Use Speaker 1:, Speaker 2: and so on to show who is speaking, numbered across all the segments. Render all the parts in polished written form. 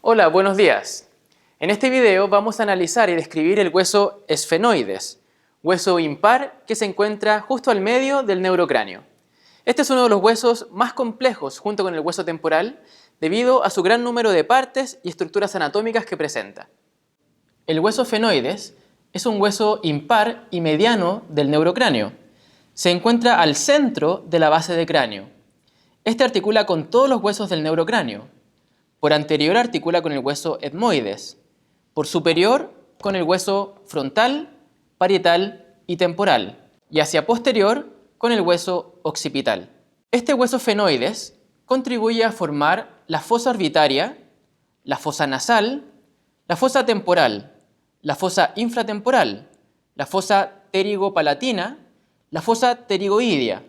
Speaker 1: Hola, buenos días. En este video vamos a analizar y describir el hueso esfenoides, hueso impar que se encuentra justo al medio del neurocráneo. Este es uno de los huesos más complejos junto con el hueso temporal debido a su gran número de partes y estructuras anatómicas que presenta. El hueso esfenoides es un hueso impar y mediano del neurocráneo. Se encuentra al centro de la base de cráneo. Este articula con todos los huesos del neurocráneo. Por anterior articula con el hueso etmoides. Por superior con el hueso frontal, parietal y temporal. Y hacia posterior con el hueso occipital. Este hueso esfenoides contribuye a formar la fosa orbitaria, la fosa nasal, la fosa temporal, la fosa infratemporal, la fosa pterigopalatina, la fosa pterigoidea.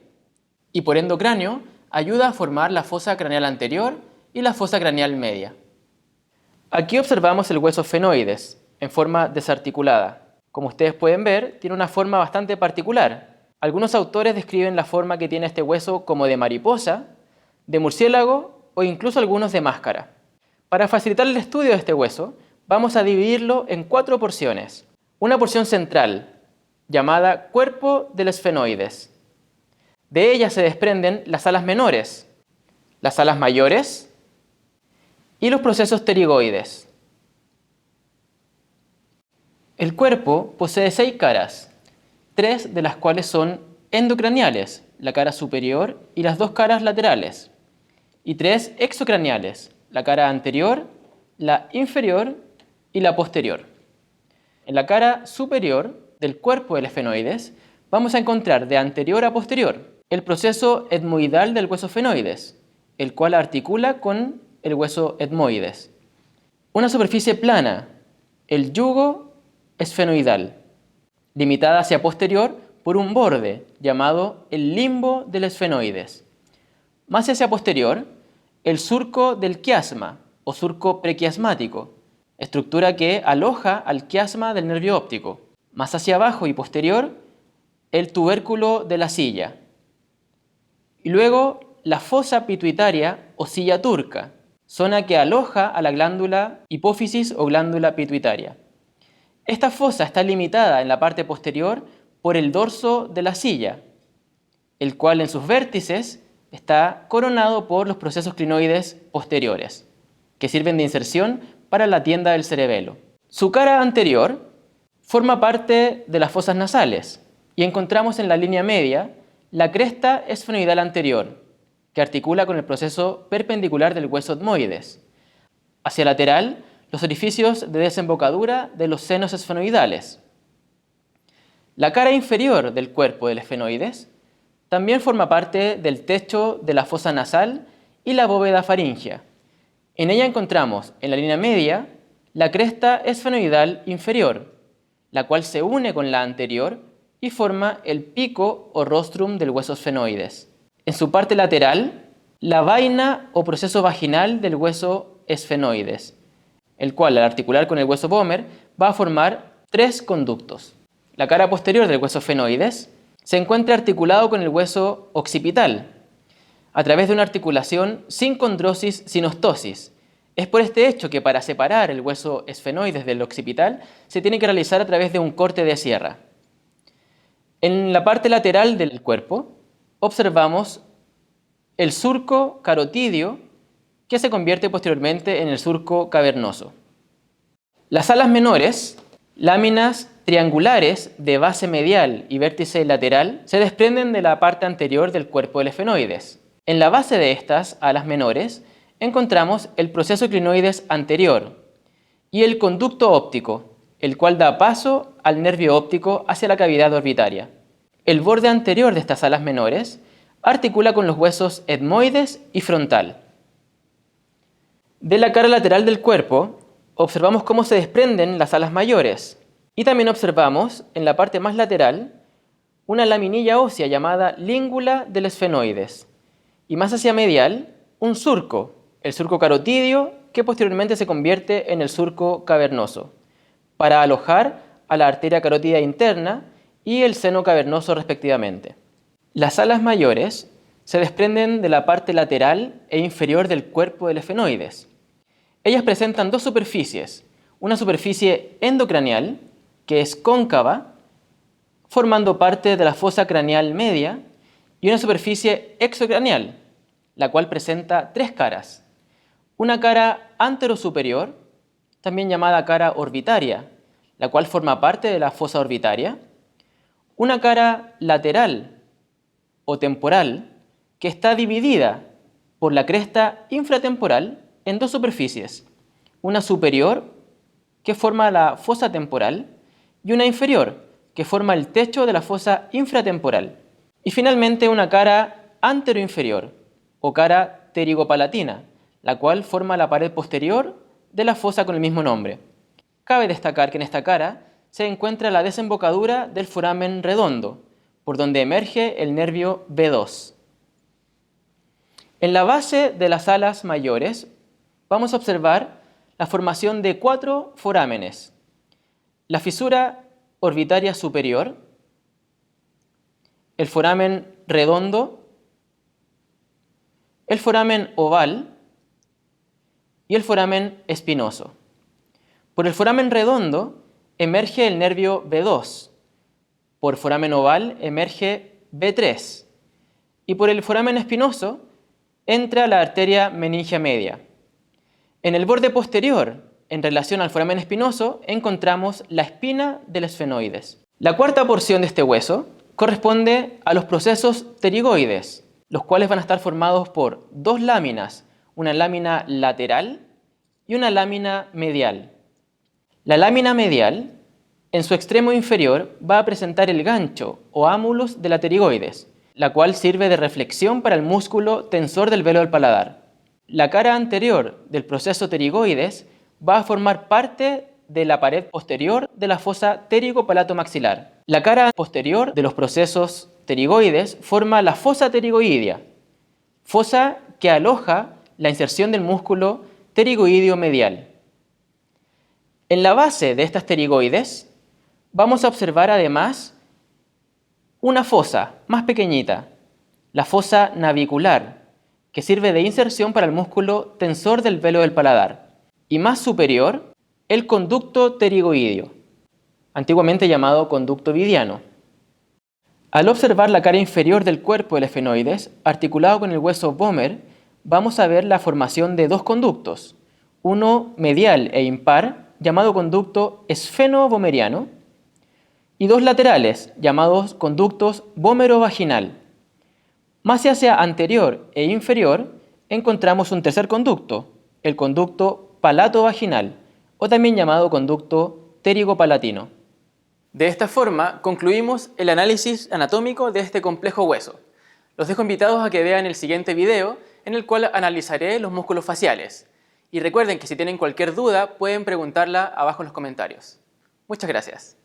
Speaker 1: Y por endocráneo ayuda a formar la fosa craneal anterior y la fosa craneal media. Aquí observamos el hueso esfenoides en forma desarticulada. Como ustedes pueden ver, tiene una forma bastante particular. Algunos autores describen la forma que tiene este hueso como de mariposa, de murciélago o incluso algunos de máscara. Para facilitar el estudio de este hueso, vamos a dividirlo en 4 porciones. Una porción central, llamada cuerpo del esfenoides. De ella se desprenden las alas menores, las alas mayores y los procesos pterigoides. El cuerpo posee 6 caras, 3 de las cuales son endocraneales, la cara superior y las 2 caras laterales, y 3 exocraneales, la cara anterior, la inferior y la posterior. En la cara superior del cuerpo del esfenoides vamos a encontrar de anterior a posterior el proceso etmoidal del hueso esfenoides, el cual articula con el hueso etmoides. Una superficie plana, el yugo esfenoidal, limitada hacia posterior por un borde llamado el limbo del esfenoides. Más hacia posterior, el surco del quiasma o surco prequiasmático, estructura que aloja al quiasma del nervio óptico. Más hacia abajo y posterior, el tubérculo de la silla. Y luego la fosa pituitaria o silla turca, zona que aloja a la glándula hipófisis o glándula pituitaria. Esta fosa está limitada en la parte posterior por el dorso de la silla, el cual en sus vértices está coronado por los procesos clinoides posteriores, que sirven de inserción para la tienda del cerebelo. Su cara anterior forma parte de las fosas nasales y encontramos en la línea media la cresta esfenoidal anterior, que articula con el proceso perpendicular del hueso etmoides. Hacia lateral, los orificios de desembocadura de los senos esfenoidales. La cara inferior del cuerpo del esfenoides también forma parte del techo de la fosa nasal y la bóveda faríngea. En ella encontramos, en la línea media, la cresta esfenoidal inferior, la cual se une con la anterior y forma el pico o rostrum del hueso esfenoides. En su parte lateral, la vaina o proceso vaginal del hueso esfenoides, el cual al articular con el hueso pómer va a formar 3 conductos. La cara posterior del hueso esfenoides se encuentra articulado con el hueso occipital a través de una articulación sin condrosis sinostosis. Es por este hecho que para separar el hueso esfenoides del occipital se tiene que realizar a través de un corte de sierra. En la parte lateral del cuerpo observamos el surco carotidio que se convierte posteriormente en el surco cavernoso. Las alas menores, láminas triangulares de base medial y vértice lateral, se desprenden de la parte anterior del cuerpo del esfenoides. En la base de estas alas menores encontramos el proceso clinoides anterior y el conducto óptico, el cual da paso al nervio óptico hacia la cavidad orbitaria. El borde anterior de estas alas menores articula con los huesos etmoides y frontal. De la cara lateral del cuerpo observamos cómo se desprenden las alas mayores y también observamos en la parte más lateral una laminilla ósea llamada língula del esfenoides y más hacia medial un surco, el surco carotidio, que posteriormente se convierte en el surco cavernoso para alojar a la arteria carótida interna y el seno cavernoso respectivamente. Las alas mayores se desprenden de la parte lateral e inferior del cuerpo del esfenoides. Ellas presentan dos superficies, una superficie endocraneal, que es cóncava, formando parte de la fosa craneal media, y una superficie exocraneal, la cual presenta tres caras. Una cara anterosuperior, también llamada cara orbitaria, la cual forma parte de la fosa orbitaria. Una cara lateral o temporal, que está dividida por la cresta infratemporal en dos superficies, una superior, que forma la fosa temporal, y una inferior, que forma el techo de la fosa infratemporal. Y finalmente una cara anteroinferior, o cara pterigopalatina, la cual forma la pared posterior de la fosa con el mismo nombre. Cabe destacar que en esta cara se encuentra la desembocadura del foramen redondo, por donde emerge el nervio B2. En la base de las alas mayores vamos a observar la formación de 4 forámenes: la fisura orbitaria superior, el foramen redondo, el foramen oval y el foramen espinoso. Por el foramen redondo emerge el nervio B2, por foramen oval emerge B3 y por el foramen espinoso entra la arteria meningia media. En el borde posterior, en relación al foramen espinoso, encontramos la espina del esfenoides. La cuarta porción de este hueso corresponde a los procesos pterigoides, los cuales van a estar formados por dos láminas, una lámina lateral y una lámina medial. La lámina medial, en su extremo inferior, va a presentar el gancho o ámulus de la pterigoides, la cual sirve de reflexión para el músculo tensor del velo del paladar. La cara anterior del proceso pterigoides va a formar parte de la pared posterior de la fosa pterigo-palato-maxilar. La cara posterior de los procesos pterigoides forma la fosa pterigoidea, fosa que aloja la inserción del músculo pterigoideo medial. En la base de estas pterigoides vamos a observar además una fosa más pequeñita, la fosa navicular, que sirve de inserción para el músculo tensor del velo del paladar, y más superior, el conducto pterigoideo, antiguamente llamado conducto vidiano. Al observar la cara inferior del cuerpo del esfenoides, articulado con el hueso vomer, vamos a ver la formación de dos conductos, uno medial e impar, llamado conducto esfeno-vomeriano, y dos laterales, llamados conductos vómero-vaginal. Más hacia anterior e inferior, encontramos un tercer conducto, el conducto palato-vaginal, o también llamado conducto pterigopalatino. De esta forma, concluimos el análisis anatómico de este complejo hueso. Los dejo invitados a que vean el siguiente video, en el cual analizaré los músculos faciales. Y recuerden que si tienen cualquier duda, pueden preguntarla abajo en los comentarios. Muchas gracias.